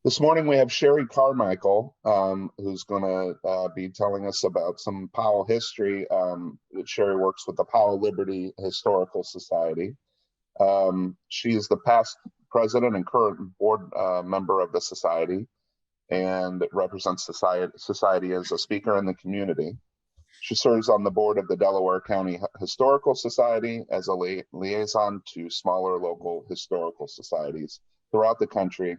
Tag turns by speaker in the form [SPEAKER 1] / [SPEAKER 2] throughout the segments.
[SPEAKER 1] This morning we have Sherry Carmichael, who's going to be telling us about some Powell history. Sherry works with the Powell-Liberty Historical Society. She is the past president and current board member of the society, and represents society as a speaker in the community. She serves on the board of the Delaware County Historical Society as a liaison to smaller local historical societies throughout the county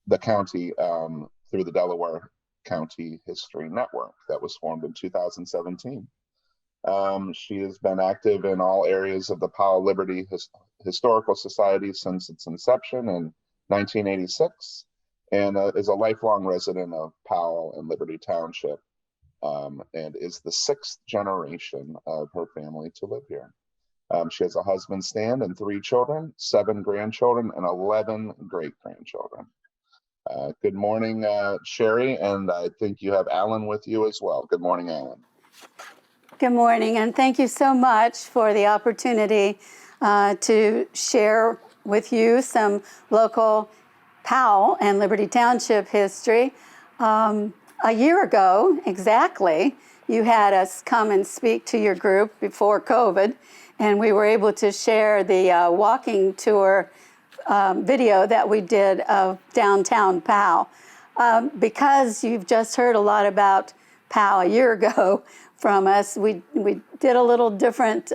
[SPEAKER 1] through the Delaware County History Network that was formed in 2017. She has been active in all areas of the Powell-Liberty Historical Society since its inception in 1986, and is a lifelong resident of Powell and Liberty Township, and is the 6th generation of her family to live here. She has a husband, Stan, and 3 children, 7 grandchildren, and 11 great-grandchildren. Good morning, Sherry, and I think you have Alan with you as well. Good morning, Alan.
[SPEAKER 2] Good morning, and thank you so much for the opportunity to share with you some local Powell and Liberty Township history. A year ago, exactly, you had us come and speak to your group before COVID, and we were able to share the walking tour video that we did of downtown Powell. Because you've just heard a lot about Powell a year ago from us, we did a little different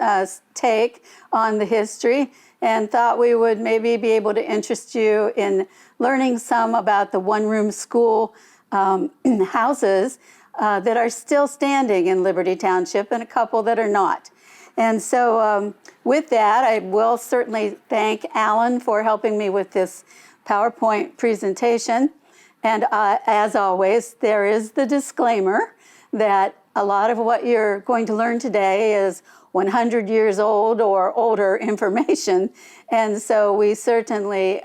[SPEAKER 2] take on the history and thought we would maybe be able to interest you in learning some about the one-room school houses that are still standing in Liberty Township and a couple that are not. And so with that, I will certainly thank Alan for helping me with this PowerPoint presentation. And as always, there is the disclaimer that a lot of what you're going to learn today is 100 years old or older information. And so we certainly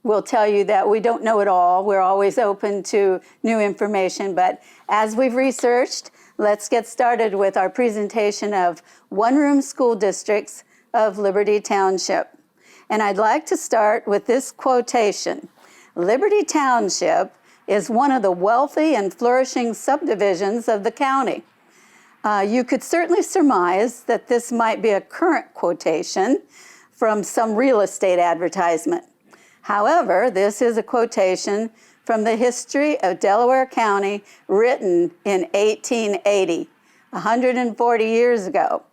[SPEAKER 2] will tell you that we don't know it all. We're always open to new information. But as we've researched, let's get started with our presentation of one-room school districts of Liberty Township. And I'd like to start with this quotation. Liberty Township is one of the wealthy and flourishing subdivisions of the county. You could certainly surmise that this might be a current quotation from some real estate advertisement. However, this is a quotation from the history of Delaware County written in 1880, 140 years ago.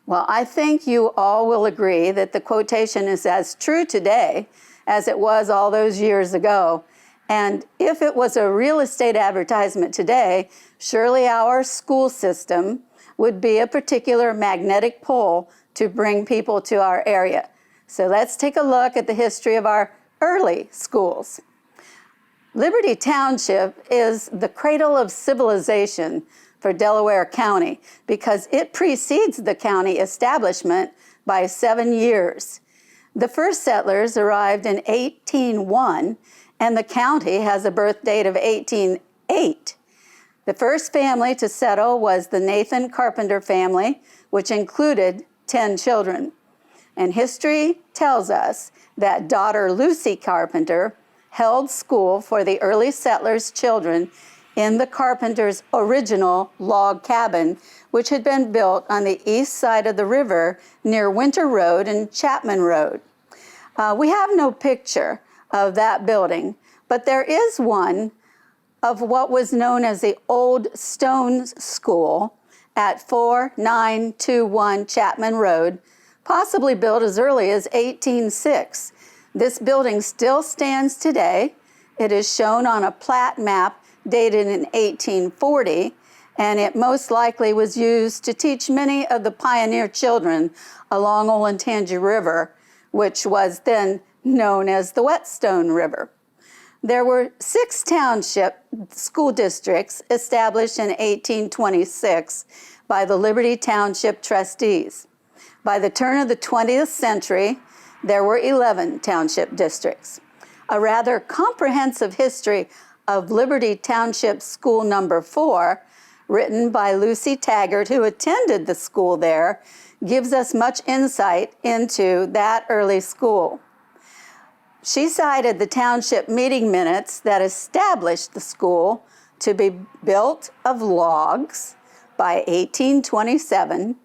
[SPEAKER 2] Well, I think you all will agree that the quotation is as true today as it was all those years ago. And if it was a real estate advertisement today, surely our school system would be a particular magnetic pull to bring people to our area. So let's take a look at the history of our early schools. Liberty Township is the cradle of civilization for Delaware County because it precedes the county establishment by 7 years. The first settlers arrived in 1801, and the county has a birth date of 1808. The first family to settle was the Nathan Carpenter family, which included 10 children. And history tells us that daughter Lucy Carpenter held school for the early settlers' children in the Carpenters' original log cabin, which had been built on the east side of the river near Winter Road and Chapman Road. We have no picture of that building, but there is one of what was known as the Old Stone School at 4921 Chapman Road, possibly built as early as 1806. This building still stands today. It is shown on a plat map dated in 1840, and it most likely was used to teach many of the pioneer children along Olentangy River, which was then known as the Whetstone River. There were 6 township school districts established in 1826 by the Liberty Township trustees. By the turn of the 20th century, there were 11 township districts. A rather comprehensive history of Liberty Township School Number 4, written by Lucy Taggart, who attended the school there, gives us much insight into that early school. She cited the township meeting minutes that established the school to be built of logs by 1827.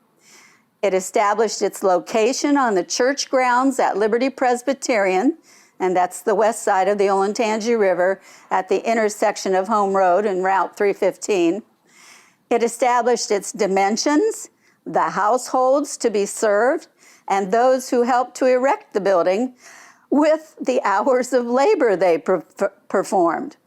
[SPEAKER 2] It established its location on the church grounds at Liberty Presbyterian, and that's the west side of the Olentangy River at the intersection of Home Road and Route 315. It established its dimensions, the households to be served, and those who helped to erect the building with the hours of labor they performed.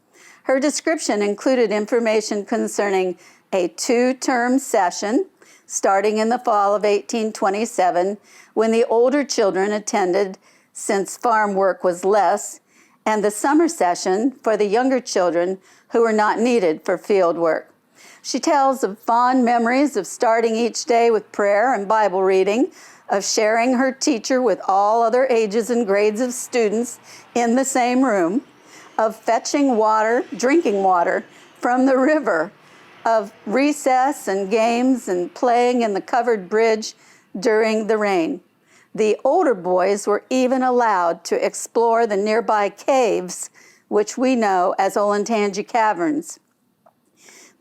[SPEAKER 2] Her description included information concerning a 2-term session starting in the fall of 1827 when the older children attended since farm work was less, and the summer session for the younger children who were not needed for field work. She tells of fond memories of starting each day with prayer and Bible reading, of sharing her teacher with all other ages and grades of students in the same room, of fetching water, drinking water from the river, of recess and games and playing in the covered bridge during the rain. The older boys were even allowed to explore the nearby caves, which we know as Olentangy Caverns.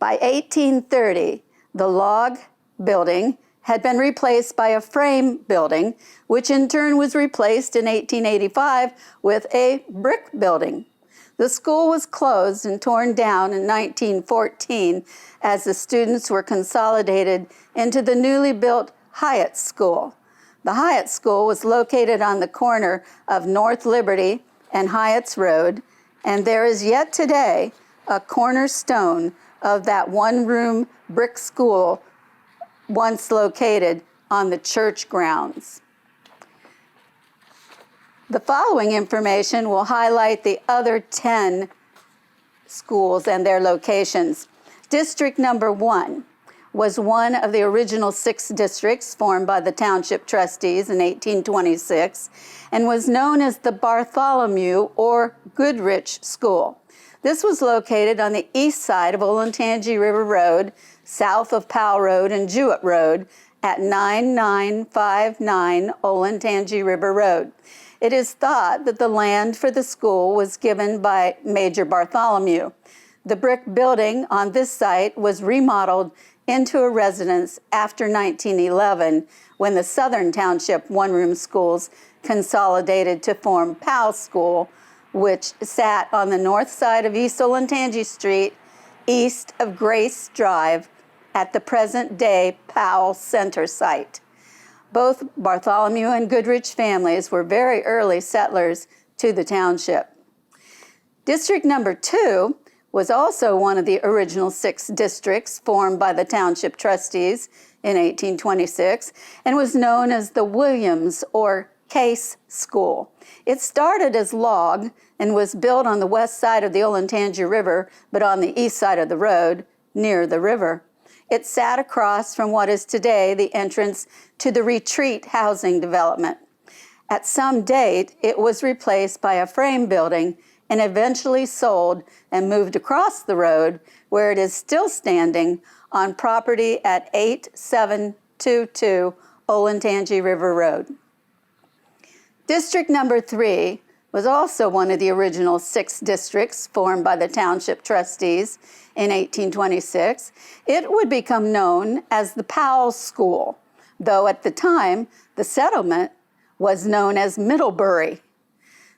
[SPEAKER 2] By 1830, the log building had been replaced by a frame building, which in turn was replaced in 1885 with a brick building. The school was closed and torn down in 1914 as the students were consolidated into the newly built Hyatt School. The Hyatt School was located on the corner of North Liberty and Hyatts Road, and there is yet today a cornerstone of that one-room brick school once located on the church grounds. The following information will highlight the other 10 schools and their locations. District number 1 was one of the original 6 districts formed by the township trustees in 1826 and was known as the Bartholomew or Goodrich School. This was located on the east side of Olentangy River Road, south of Powell Road and Jewett Road at 9959 Olentangy River Road. It is thought that the land for the school was given by Major Bartholomew. The brick building on this site was remodeled into a residence after 1911 when the Southern Township one-room schools consolidated to form Powell School, which sat on the north side of East Olentangy Street, east of Grace Drive, at the present-day Powell Center site. Both Bartholomew and Goodrich families were very early settlers to the township. District number 2 was also one of the original 6 districts formed by the township trustees in 1826 and was known as the Williams or Case School. It started as log and was built on the west side of the Olentangy River, but on the east side of the road, near the river. It sat across from what is today the entrance to the Retreat housing development. At some date, it was replaced by a frame building and eventually sold and moved across the road, where it is still standing on property at 8722 Olentangy River Road. District number 3 was also one of the original 6 districts formed by the township trustees in 1826. It would become known as the Powell School, though at the time the settlement was known as Middlebury.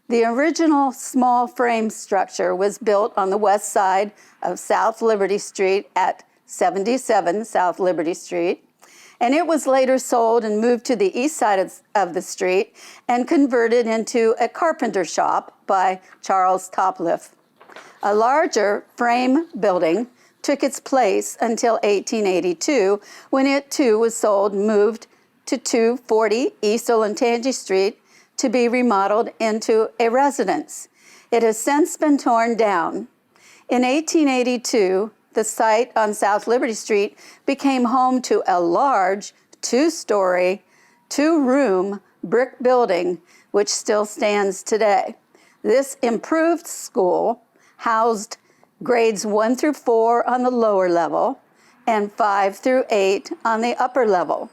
[SPEAKER 2] The original small frame structure was built on the west side of South Liberty Street at 77 South Liberty Street, and it was later sold and moved to the east side of the street and converted into a carpenter shop by Charles Topliff. A larger frame building took its place until 1882, when it too was sold and moved to 240 East Olentangy Street to be remodeled into a residence. It has since been torn down. In 1882, the site on South Liberty Street became home to a large 2-story, 2-room brick building, which still stands today. This improved school housed grades 1 through 4 on the lower level and 5 through 8 on the upper level.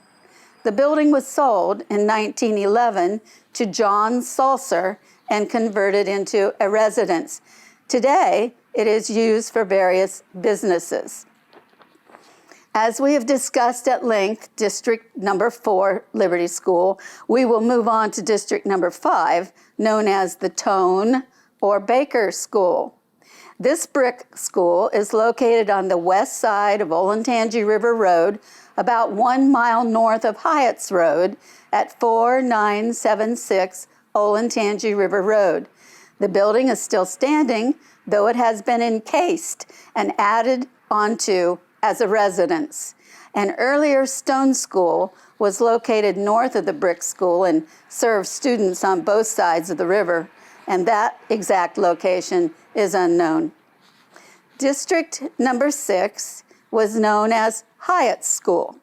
[SPEAKER 2] The building was sold in 1911 to John Sulcer and converted into a residence. Today, it is used for various businesses. As we have discussed at length, District number 4, Liberty School, we will move on to District number 5, known as the Tone or Baker School. This brick school is located on the west side of Olentangy River Road, about 1 mile north of Hyatt's Road at 4976 Olentangy River Road. The building is still standing, though it has been encased and added onto as a residence. An earlier stone school was located north of the brick school and served students on both sides of the river, and that exact location is unknown. District number 6 was known as Hyatt School.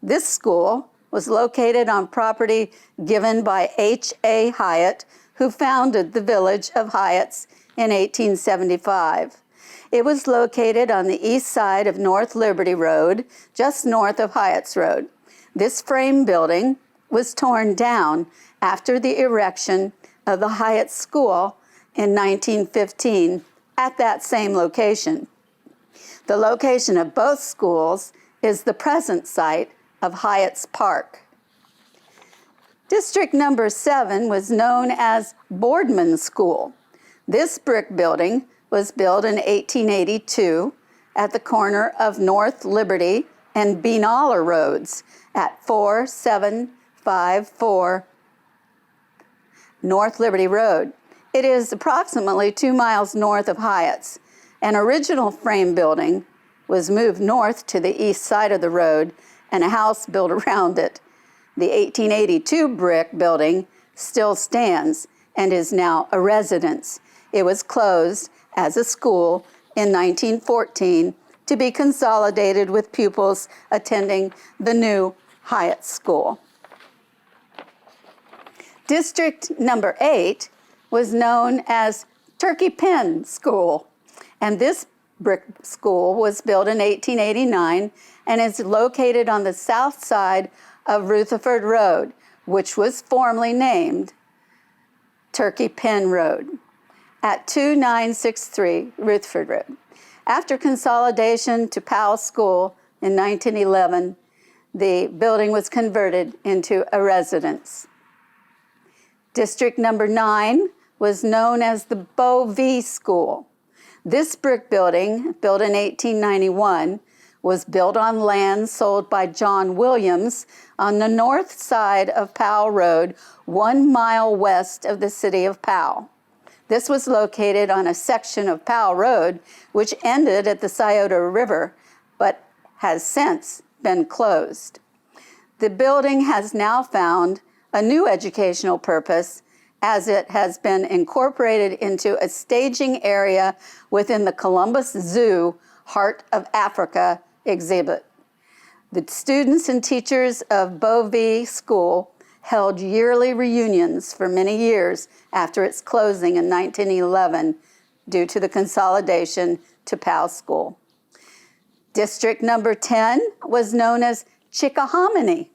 [SPEAKER 2] This school was located on property given by H.A. Hyatt, who founded the village of Hyatts in 1875. It was located on the east side of North Liberty Road, just north of Hyatt's Road. This frame building was torn down after the erection of the Hyatt School in 1915 at that same location. The location of both schools is the present site of Hyatt's Park. District number 7 was known as Boardman School. This brick building was built in 1882 at the corner of North Liberty and Benaller Roads at 4754 North Liberty Road. It is approximately 2 miles north of Hyatt's. An original frame building was moved north to the east side of the road and a house built around it. The 1882 brick building still stands and is now a residence. It was closed as a school in 1914 to be consolidated with pupils attending the new Hyatt School. District number 8 was known as Turkey Pen School, and this brick school was built in 1889 and is located on the south side of Rutherford Road, which was formerly named Turkey Pen Road, at 2963 Rutherford Road. After consolidation to Powell School in 1911, the building was converted into a residence. District number 9 was known as the Bovee School. This brick building, built in 1891, was built on land sold by John Williams on the north side of Powell Road, 1 mile west of the city of Powell. This was located on a section of Powell Road, which ended at the Scioto River, but has since been closed. The building has now found a new educational purpose as it has been incorporated into a staging area within the Columbus Zoo Heart of Africa exhibit. The students and teachers of Bovee School held yearly reunions for many years after its closing in 1911 due to the consolidation to Powell School. District number 10 was known as Chickahominy.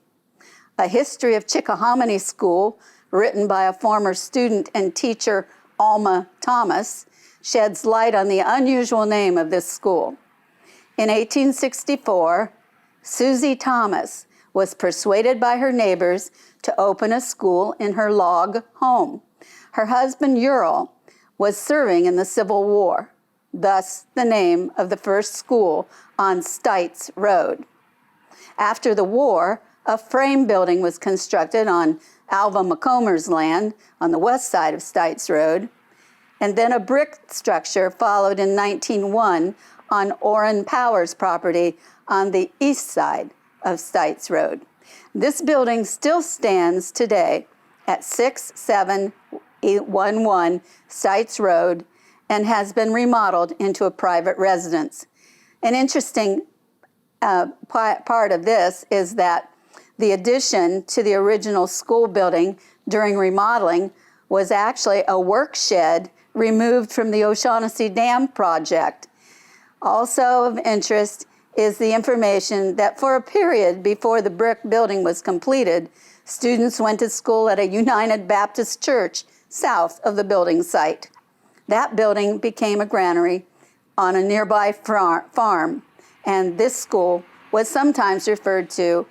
[SPEAKER 2] A history of Chickahominy School, written by a former student and teacher, Alma Thomas, sheds light on the unusual name of this school. In 1864, Susie Thomas was persuaded by her neighbors to open a school in her log home. Her husband, Ural, was serving in the Civil War, thus the name of the first school on Stites Road. After the war, a frame building was constructed on Alva McComer's land on the west side of Stites Road, and then a brick structure followed in 1901 on Orrin Power's property on the east side of Stites Road. This building still stands today at 6711 Stites Road and has been remodeled into a private residence. An interesting part of this is that the addition to the original school building during remodeling was actually a work shed removed from the O'Shaughnessy Dam project. Also of interest is the information that for a period before the brick building was completed, students went to school at a United Baptist Church south of the building site. That building became a granary on a nearby farm, and this school was sometimes referred to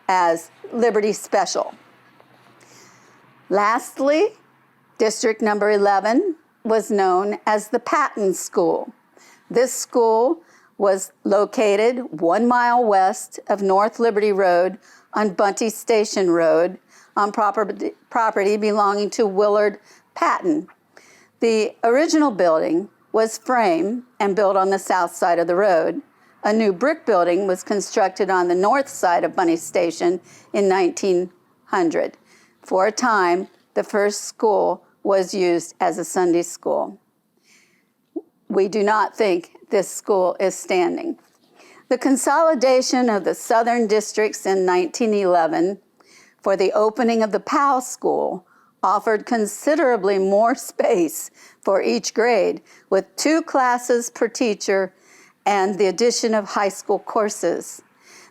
[SPEAKER 2] as Liberty Special. Lastly, District number 11 was known as the Patton School. This school was located 1 mile west of North Liberty Road on Bunty Station Road on property belonging to Willard Patton. The original building was frame and built on the south side of the road. A new brick building was constructed on the north side of Bunty Station in 1900. For a time, the first school was used as a Sunday school. We do not think this school is standing. The consolidation of the southern districts in 1911 for the opening of the Powell School offered considerably more space for each grade, with 2 classes per teacher and the addition of high school courses.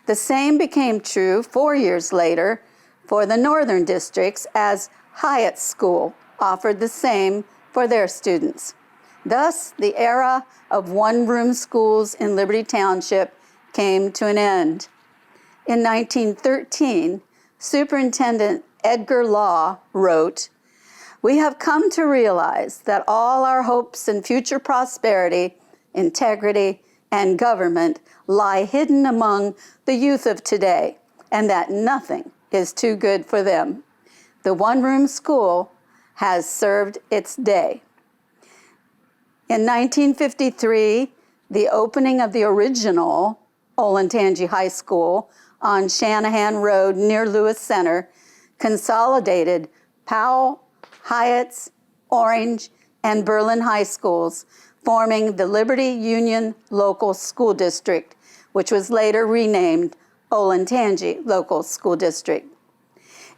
[SPEAKER 2] The same became true 4 years later for the northern districts, as Hyatt School offered the same for their students. Thus, the era of one-room schools in Liberty Township came to an end. In 1913, Superintendent Edgar Law wrote, "We have come to realize that all our hopes and future prosperity, integrity, and government lie hidden among the youth of today, and that nothing is too good for them. The one-room school has served its day." In 1953, the opening of the original Olentangy High School on Shanahan Road near Lewis Center consolidated Powell, Hyatt's, Orange, and Berlin high schools, forming the Liberty Union Local School District, which was later renamed Olentangy Local School District.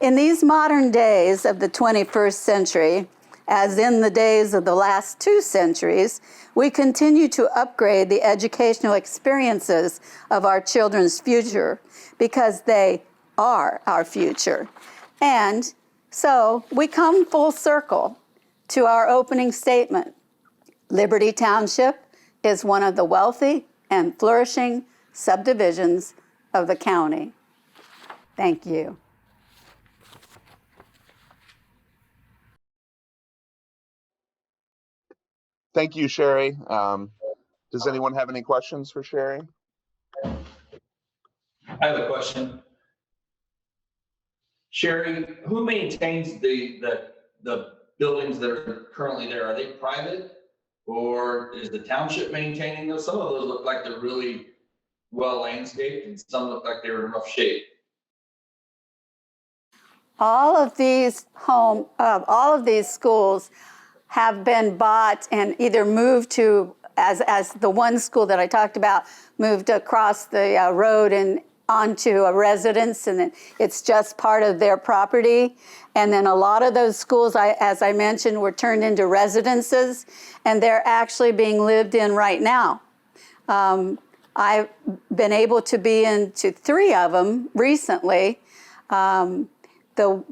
[SPEAKER 2] In these modern days of the 21st century, as in the days of the last 2 centuries, we continue to upgrade the educational experiences of our children's future because they are our future. And so we come full circle to our opening statement. Liberty Township is one of the wealthy and flourishing subdivisions of the county. Thank you.
[SPEAKER 1] Thank you, Sherry. Does anyone have any questions for Sherry?
[SPEAKER 3] I have a question. Sherry, who maintains the buildings that are currently there? Are they private, or is the township maintaining those? Some of those look like they're really well landscaped, and some look like they're in rough shape.
[SPEAKER 2] All of these schools have been bought and either moved to, as the one school that I talked about, moved across the road and onto a residence, and it's just part of their property. And then a lot of those schools, as I mentioned, were turned into residences, and they're actually being lived in right now. I've been able to be into 3 of them recently. The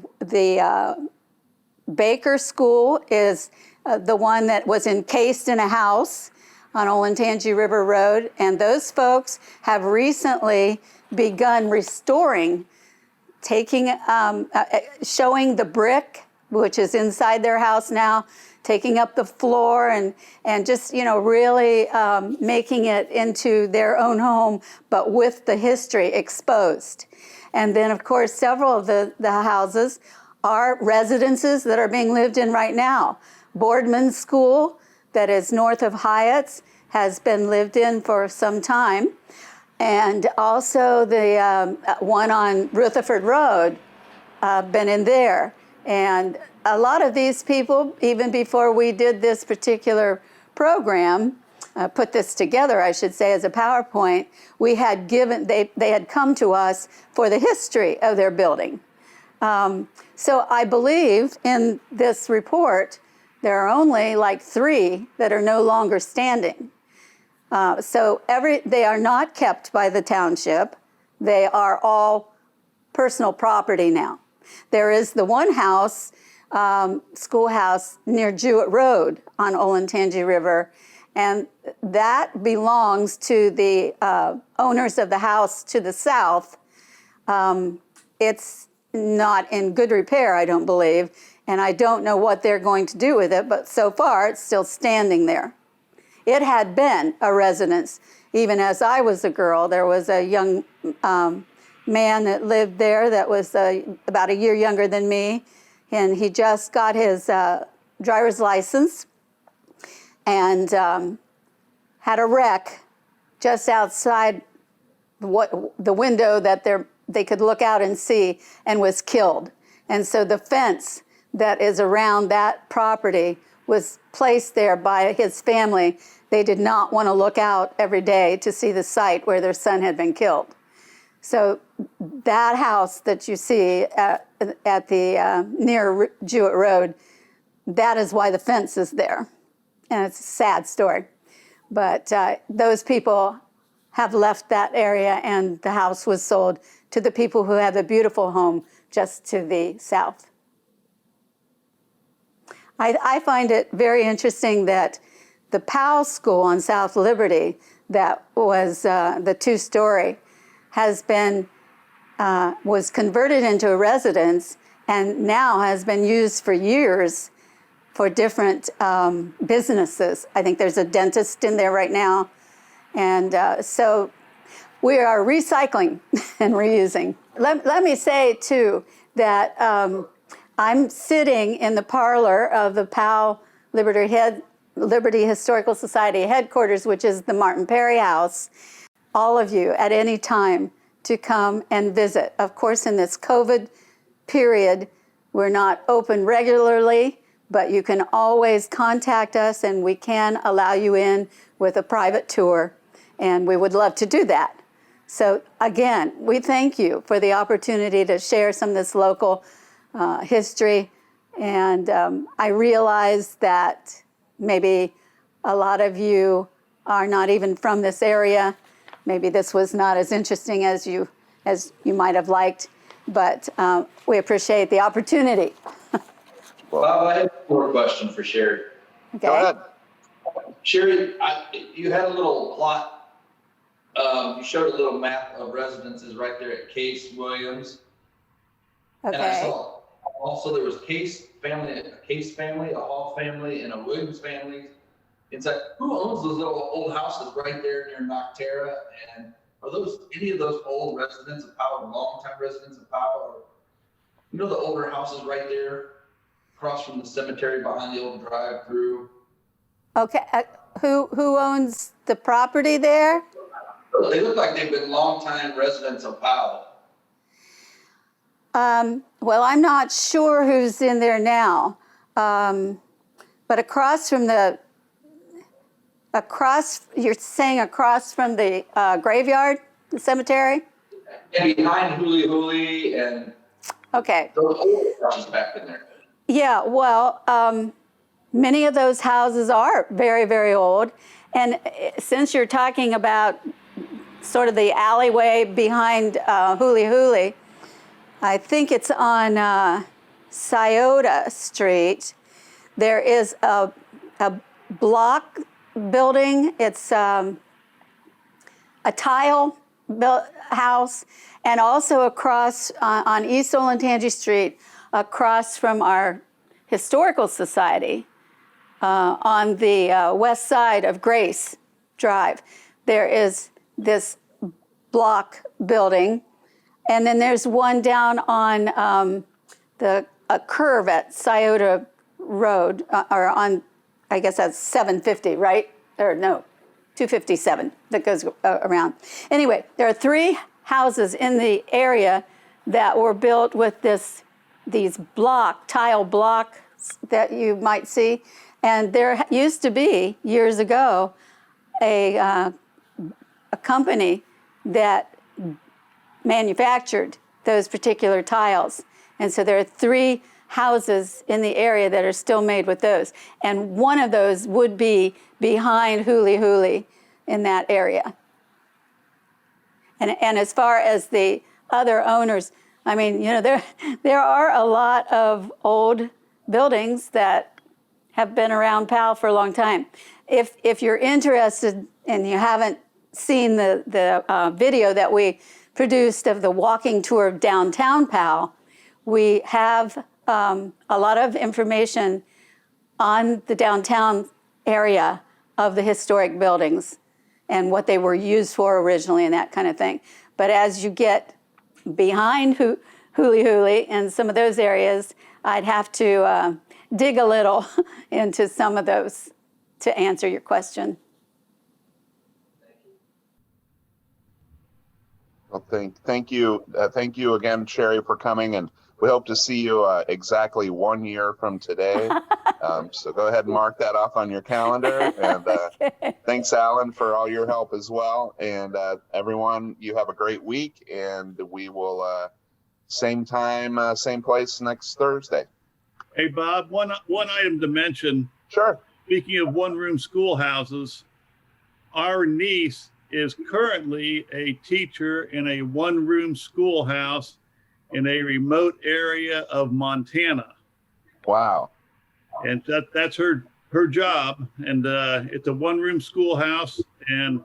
[SPEAKER 2] Baker School is the one that was encased in a house on Olentangy River Road, and those folks have recently begun restoring, showing the brick, which is inside their house now, taking up the floor and just, really making it into their own home, but with the history exposed. And then, of course, several of the houses are residences that are being lived in right now. Boardman School, that is north of Hyatt's, has been lived in for some time. And also the one on Rutherford Road, been in there. And a lot of these people, even before we did this particular program, put this together, I should say, as a PowerPoint, we had given, they had come to us for the history of their building. So I believe in this report, there are only like 3 that are no longer standing. So they are not kept by the township. They are all personal property now. There is the one house schoolhouse near Jewett Road on Olentangy River. And that belongs to the owners of the house to the south. It's not in good repair, I don't believe, and I don't know what they're going to do with it, but so far it's still standing there. It had been a residence. Even as I was a girl, there was a young man that lived there that was about a year younger than me, and he just got his driver's license and had a wreck just outside the window that they could look out and see, and was killed. And so the fence that is around that property was placed there by his family. They did not want to look out every day to see the site where their son had been killed. So that house that you see at the near Jewett Road, that is why the fence is there. And it's a sad story. But those people have left that area, and the house was sold to the people who have a beautiful home just to the south. I find it very interesting that the Powell School on South Liberty, that was the two-story, was converted into a residence and now has been used for years for different businesses. I think there's a dentist in there right now. And so we are recycling and reusing. Let me say, too, that I'm sitting in the parlor of the Powell-Liberty Historical Society headquarters, which is the Martin Perry House. All of you at any time to come and visit. Of course, in this COVID period, we're not open regularly, but you can always contact us and we can allow you in with a private tour, and we would love to do that. So again, we thank you for the opportunity to share some of this local history, and I realize that maybe a lot of you are not even from this area. Maybe this was not as interesting as you might have liked, but we appreciate the opportunity.
[SPEAKER 3] Bob, I have one more question for Sherry.
[SPEAKER 2] Okay.
[SPEAKER 1] Go ahead.
[SPEAKER 3] Sherry, you had a little plot. You showed a little map of residences right there at Case Williams.
[SPEAKER 2] Okay.
[SPEAKER 3] And I saw also there was a Case family, a Hall family, and a Williams family. It's like, who owns those little old houses right there near Nocterra? And are those any of those old residents of Powell, longtime residents of Powell? Or, you know, the older houses right there across from the cemetery behind the old drive-through?
[SPEAKER 2] Okay. Who owns the property there?
[SPEAKER 3] They look like they've been longtime residents of Powell.
[SPEAKER 2] Well, I'm not sure who's in there now, but you're saying across from the graveyard, the cemetery?
[SPEAKER 3] And behind Hooly Hooly and
[SPEAKER 2] Okay.
[SPEAKER 3] those old houses back in there.
[SPEAKER 2] Yeah, well, many of those houses are very, very old. And since you're talking about sort of the alleyway behind Hooly Hooly, I think it's on Scioto Street. There is a block building. It's a tile built house, and also across on East Olentangy Street, across from our historical society, on the west side of Grace Drive, there is this block building. And then there's one down on a curve at Scioto Road, or on, I guess that's 750, right? Or no, 257 that goes around. Anyway, there are 3 houses in the area that were built with these tile blocks that you might see. And there used to be, years ago, a company that manufactured those particular tiles. And so there are 3 houses in the area that are still made with those. And one of those would be behind Hooly Hooly in that area. And as far as the other owners, I mean, you know, there are a lot of old buildings that have been around Powell for a long time. If you're interested and you haven't seen the video that we produced of the walking tour of downtown Powell, we have a lot of information on the downtown area of the historic buildings and what they were used for originally and that kind of thing. But as you get behind Hooly Hooly and some of those areas, I'd have to dig a little into some of those to answer your question.
[SPEAKER 1] Well, thank you again, Sherry, for coming, and we hope to see you exactly 1 year from today. So go ahead and mark that off on your calendar. And
[SPEAKER 2] Okay.
[SPEAKER 1] thanks, Alan, for all your help as well. And everyone, you have a great week, and we will same time, same place next Thursday.
[SPEAKER 4] Hey, Bob, one item to mention.
[SPEAKER 1] Sure.
[SPEAKER 4] Speaking of one-room schoolhouses, our niece is currently a teacher in a one-room schoolhouse in a remote area of Montana.
[SPEAKER 1] Wow.
[SPEAKER 4] And that's her job. And it's a one-room schoolhouse, and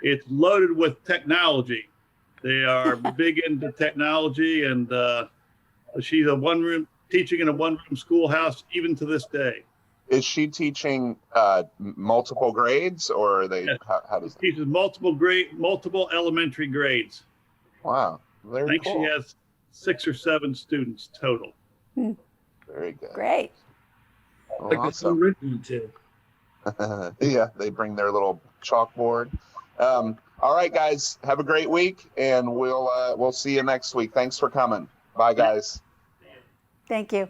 [SPEAKER 4] it's loaded with technology. They are big into technology, and she's teaching in a one-room schoolhouse even to this day.
[SPEAKER 1] Is she teaching multiple grades, or are they?
[SPEAKER 4] Yes.
[SPEAKER 1] How does?
[SPEAKER 4] She teaches multiple elementary grades.
[SPEAKER 1] Wow,
[SPEAKER 4] I
[SPEAKER 1] very
[SPEAKER 4] think
[SPEAKER 1] cool.
[SPEAKER 4] she has 6 or 7 students total.
[SPEAKER 1] Very good.
[SPEAKER 2] Great.
[SPEAKER 1] Well,
[SPEAKER 5] Like it's
[SPEAKER 1] awesome.
[SPEAKER 5] written to.
[SPEAKER 1] Yeah, they bring their little chalkboard. All right, guys, have a great week, and we'll see you next week. Thanks for coming. Bye, guys.
[SPEAKER 2] Thank you.